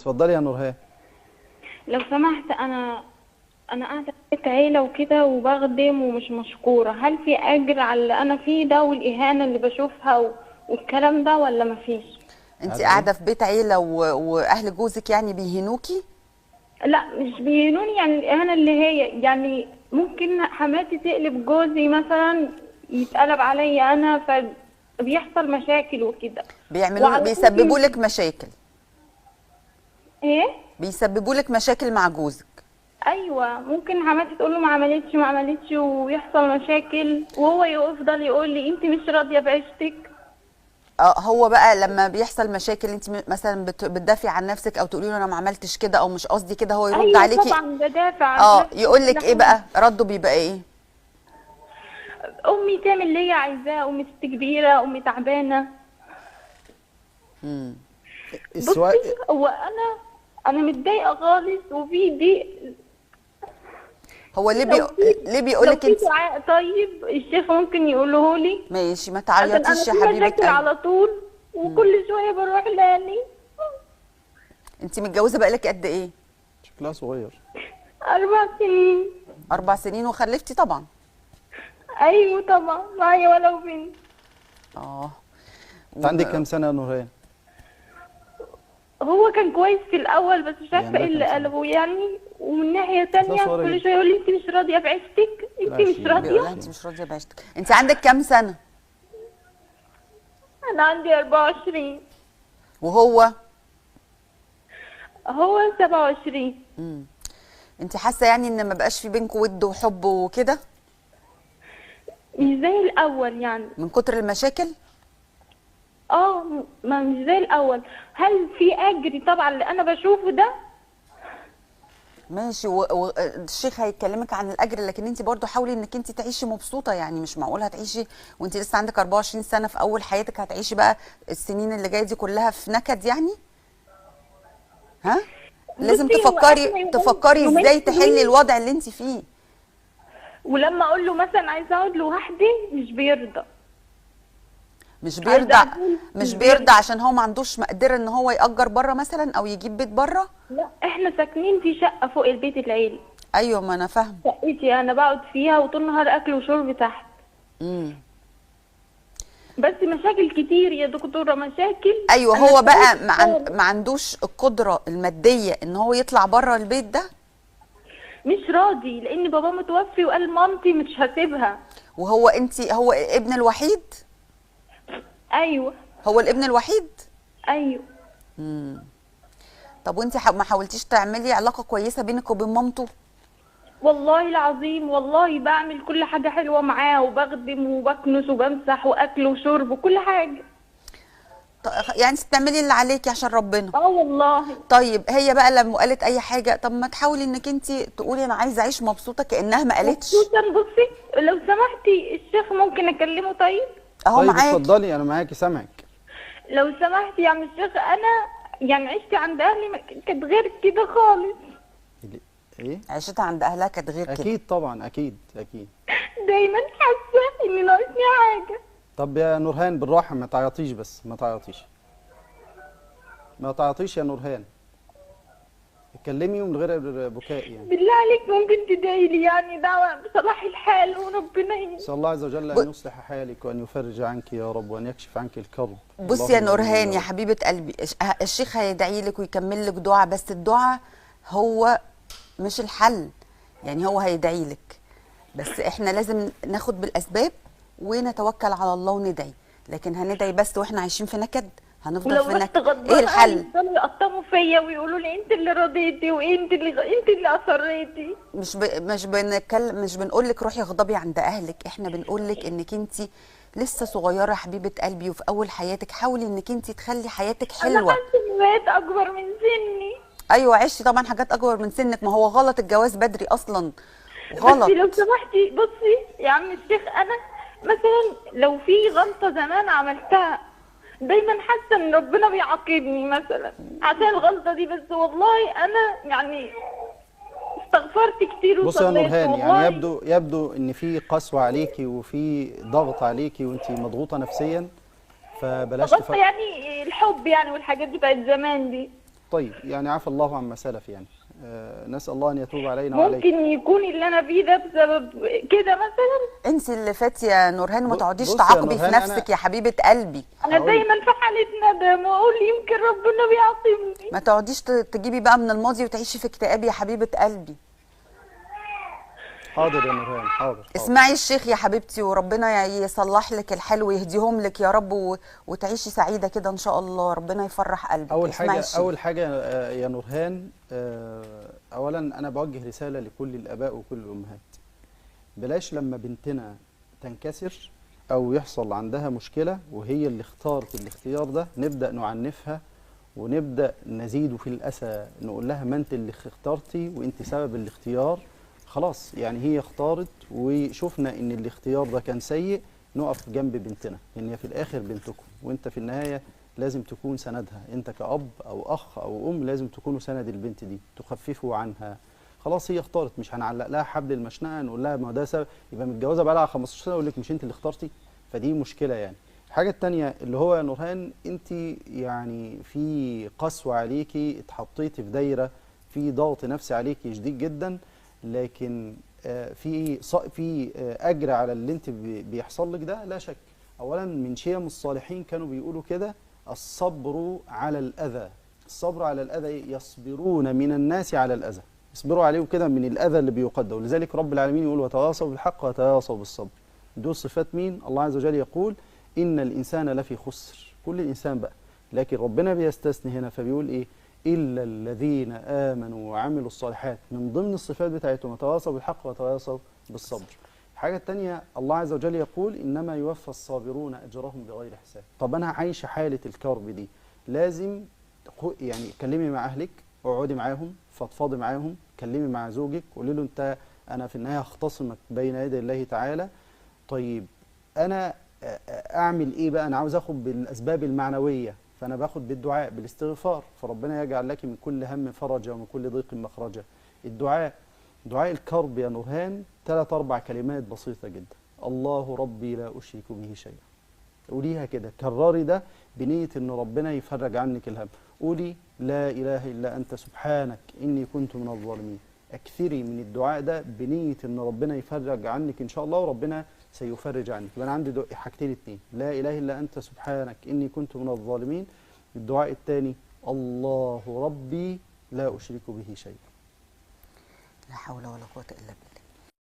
اتفضلي يا نورهان. لو سمحت، انا قاعده في بيت عيله وكده وبخدم ومش مشكوره، هل في اجر على اللي انا فيه ده والاهانه اللي بشوفها والكلام ده ولا مفيش؟ انت قاعده ايه؟ قاعده في بيت عيله واهل جوزك يعني بيهنوكي؟ لا مش بيهنوني، يعني الاهانه اللي هي يعني ممكن حماتي تقلب جوزي مثلا، يتقلب عليا انا، فبيحصل مشاكل وكده. وعلى طول بيسببوا لك مشاكل؟ ايه؟ بيسببوا لك مشاكل مع جوزك؟ ايوه، ممكن حماتي تقول له ما عملتش ما عملتش ويحصل مشاكل، وهو يفضل يقول لي انت مش راضيه بعيشتك. هو بقى لما بيحصل مشاكل انت مثلا بتدافعي عن نفسك او تقولي له انا ما عملتش كده او مش قصدي كده، هو يرد ايوه عليكي؟ طبعا بدافع عن نفسي يقول وكل لك ايه حاجه. بقى؟ رده بيبقى ايه؟ امي تعمل اللي هي عايزاه، امي ست كبيره، امي تعبانه. بصي، السؤال. هو انا متضايقه خالص، وفي دي هو لو في ليه بيقول لو لك في انت؟ دعاء طيب الشيخ ممكن يقوله لي، ماشي، ما عشان انا تعيطيش يا في حبيبه مشاكل قلبي. على طول وكل شويه بروح لاني. انت متجوزه بقالك قد ايه؟ شكلها صغير. 4 سنين. 4 سنين وخلفتي طبعا؟ ايوه طبعا، معايا ولو بنت. اه. انت عندك كام سنه يا نورهان؟ هو كان كويس في الاول، بس مش يعني عارفه ده ايه كام اللي سنه؟ قلبه يعني. ومن ناحيه شكلها تانية صغيره كل جدا. شويه يقول لي انت مش راضيه بعيشتك، انت لا مش شيء. بيقول لها راضيه. انت مش راضيه بعيشتك. انت عندك كام سنه؟ انا عندي 24. وهو؟ هو 27. انت حاسه يعني ان ما بقاش في بينكم ود وحب وكده مش زي الاول يعني. من كتر المشاكل؟ ما مش زي الاول. هل في اجر طبعا اللي انا بشوفه ده؟ ماشي، الشيخ هيكلمك عن الاجر، لكن انت برضو حاولي انك انت تعيشي مبسوطه. يعني مش معقول هتعيشي وانت لسه عندك 24 سنه في اول حياتك، هتعيشي بقى السنين اللي جايه دي كلها في نكد يعني؟ ها؟ لازم بصي، هو احنا تفكري يومين ازاي تحلي حلوين، الوضع اللي انت فيه. ولما اقول له مثلا عايزه اقعد لوحدي مش بيرضى. مش عايزه بيرضى؟ اقول مش مش بيرضى بيرضى. عشان هو ما عندوش مقدره ان هو يأجر بره مثلا او يجيب بيت بره؟ لا، احنا ساكنين في شقه فوق البيت العيلي. ايوه، ما انا فاهم. شقتي انا بقعد فيها، وطول النهار اكل وشرب تحت. امم بس مشاكل كتير يا دكتوره، مشاكل. ايوه، أنا هو بقى تعبت خالص. ما عندوش القدره الماديه ان هو يطلع بره البيت ده؟ مش راضي لان بابا متوفي، وقال مامتي مش هسيبها. وهو هو ابن الوحيد؟ ايوه. هو الابن الوحيد؟ ايوه. طب وانت ما حاولتيش تعملي علاقه كويسه بينك وبين مامته؟ والله العظيم، والله بعمل كل حاجه حلوه معاه، وبخدم وبكنس وبمسح واكل وشرب وكل حاجه. يعني انت بتعملي اللي عليكي عشان ربنا. والله. طيب هي بقى لما قالت اي حاجه، طب ما تحاولي انك انت تقولي انا عايزه اعيش مبسوطه كانها ما قالتش. خصوصا بصي، لو سمحتي الشيخ ممكن اكلمه طيب؟ اهو طيب معاك. اتفضلي، انا معاكي سامعك. لو سمحتي يا عم الشيخ، انا يعني عشتي عند اهلي كانت غير كده خالص. ايه؟ عيشتها عند اهلها كانت غير كده؟ اكيد طبعا، اكيد اكيد. دايما حاسه اني ناقصني حاجه. طب يا نورهان بالراحه، ما تعيطيش، بس ما تعيطيش. ما تعيطيش يا نورهان. اتكلمي ومن غير بكاء يعني. بالله عليك ممكن تدعي لي يعني دعوه بصلاح الحال وربنا يهديك. نسال الله عز وجل ان يصلح حالك وان يفرج عنك يا رب، وان يكشف عنك الكرب. بصي يا اللهم آمين نورهان يا رب. حبيبه قلبي، الشيخ هيدعي لك ويكمل لك دعاء، بس الدعاء هو مش الحل. يعني هو هيدعي لك، بس احنا لازم ناخد بالاسباب ونتوكل على الله وندعي. لكن هندعي بس واحنا عايشين في نكد؟ هنفضل ولو في رحت نكد. ايه غضبانه الحل؟ يفضلوا يقطموا فيا ويقولوا لي انت اللي رضيتي، وانت اللي اصريتي. مش بنقول لك روحي اغضبي عند اهلك، احنا بنقول لك انك انت لسه صغيره حبيبه قلبي وفي اول حياتك، حاولي انك انت تخلي حياتك انا حلوه. حاسه ان بقيت اكبر من سني. ايوه عشتي طبعا حاجات اكبر من سنك، ما هو غلط الجواز بدري اصلا، بس غلط. لو سمحتي بصي يا عم الشيخ، انا مثلا لو في غلطه زمان عملتها دايما حاسه ان ربنا بيعاقبني مثلا عشان الغلطه دي، بس والله انا يعني استغفرت كتير بصي يا وصليت نورهان، والله. يعني يبدو ان في قسوه عليكي وفي ضغط عليكي وانت مضغوطه نفسيا، فبلاش غلطه يعني الحب يعني والحاجات بتاعت زمان دي. طيب يعني عفى الله عما سلف يعني. نسأل الله أن يتوب علينا وعليكم. ممكن يكون اللي انا فيه ده بسبب كده مثلا. انسي اللي فات يا نورهان، وما تقعديش بصي يا تعاقبي في نورهان، نفسك يا حبيبه قلبي. انا هقول- دايما في حالة ندم واقول يمكن ربنا بيعاقبني. ما تقعديش تجيبي بقى من الماضي وتعيشي في اكتئاب يا حبيبه قلبي. حاضر يا نورهان، حاضر. اسمعي الشيخ يا حبيبتي، وربنا يصلح لك الحال ويهديهم لك يا رب، وتعيشي سعيده كده ان شاء الله، ربنا يفرح قلبك. أول اسمعي حاجة الشيخ. أول حاجة يا نورهان، أولا أنا بوجه رسالة لكل الآباء وكل الأمهات. بلاش لما بنتنا تنكسر أو يحصل عندها مشكلة وهي اللي اختارت الاختيار ده نبدأ نعنفها ونبدأ نزيد في الأسى، نقول لها ما أنت اللي اخترتي وأنت سبب الاختيار. خلاص يعني هي اختارت وشفنا ان الاختيار ده كان سيء، نقف جنب بنتنا لان هي في الاخر بنتكم، وانت في النهايه لازم تكون سندها، انت كأب او اخ او ام لازم تكونوا سند البنت دي، تخففوا عنها. خلاص هي اختارت، مش هنعلق لها حبل المشنقه نقول لها ما ده سبب، يبقى متجوزه بقى لها 15 سنه اقول لك مش انت اللي اخترتي، فدي مشكله يعني. الحاجه الثانيه اللي هو يا نورهان، انت يعني في قسوه عليكي، اتحطيتي في دايره في ضغط نفسي عليكي شديد جدا، لكن في اجر على اللي انت بيحصل لك ده لا شك. اولا من شيم الصالحين كانوا بيقولوا كده: الصبر على الاذى. الصبر على الاذى، يصبرون من الناس على الاذى، يصبروا عليه كده من الاذى اللي بيقدر. ولذلك رب العالمين يقول: وتواصوا بالحق وتواصوا بالصبر. دول صفات مين؟ الله عز وجل يقول: ان الانسان لفي خسر، كل الانسان بقى، لكن ربنا بيستثني هنا فبيقول ايه؟ إلا الذين آمنوا وعملوا الصالحات، من ضمن الصفات بتاعتهم وتواصوا بالحق وتواصوا بالصبر. الحاجة الثانية الله عز وجل يقول: إنما يوفى الصابرون أجرهم بغير حساب. طب أنا عايشة حالة الكرب دي، لازم يعني اتكلمي مع أهلك، اقعدي معاهم، فضفضي معاهم، كلمي مع زوجك، قولي له أنت أنا في النهاية هختصمك بين يدي الله تعالى. طيب أنا أعمل إيه بقى؟ أنا عاوز أخد بالأسباب المعنوية، فأنا باخد بالدعاء بالاستغفار، فربنا يجعل لك من كل هم فرجا ومن كل ضيق مخرجا. الدعاء، دعاء الكرب يا نورهان 3-4 كلمات بسيطة جدا: الله ربي لا أشرك به شيئا. قوليها كده، كرري ده بنية إن ربنا يفرج عنك الهم. قولي: لا إله إلا أنت سبحانك إني كنت من الظالمين. أكثري من الدعاء ده بنية إن ربنا يفرج عنك إن شاء الله، وربنا سيفرج عنك. يبقى أنا عندي حاجتين اتنين: لا إله إلا أنت سبحانك إني كنت من الظالمين. الدعاء الثاني: الله ربي لا أشرك به شيئا. لا حول ولا قوة إلا بالله.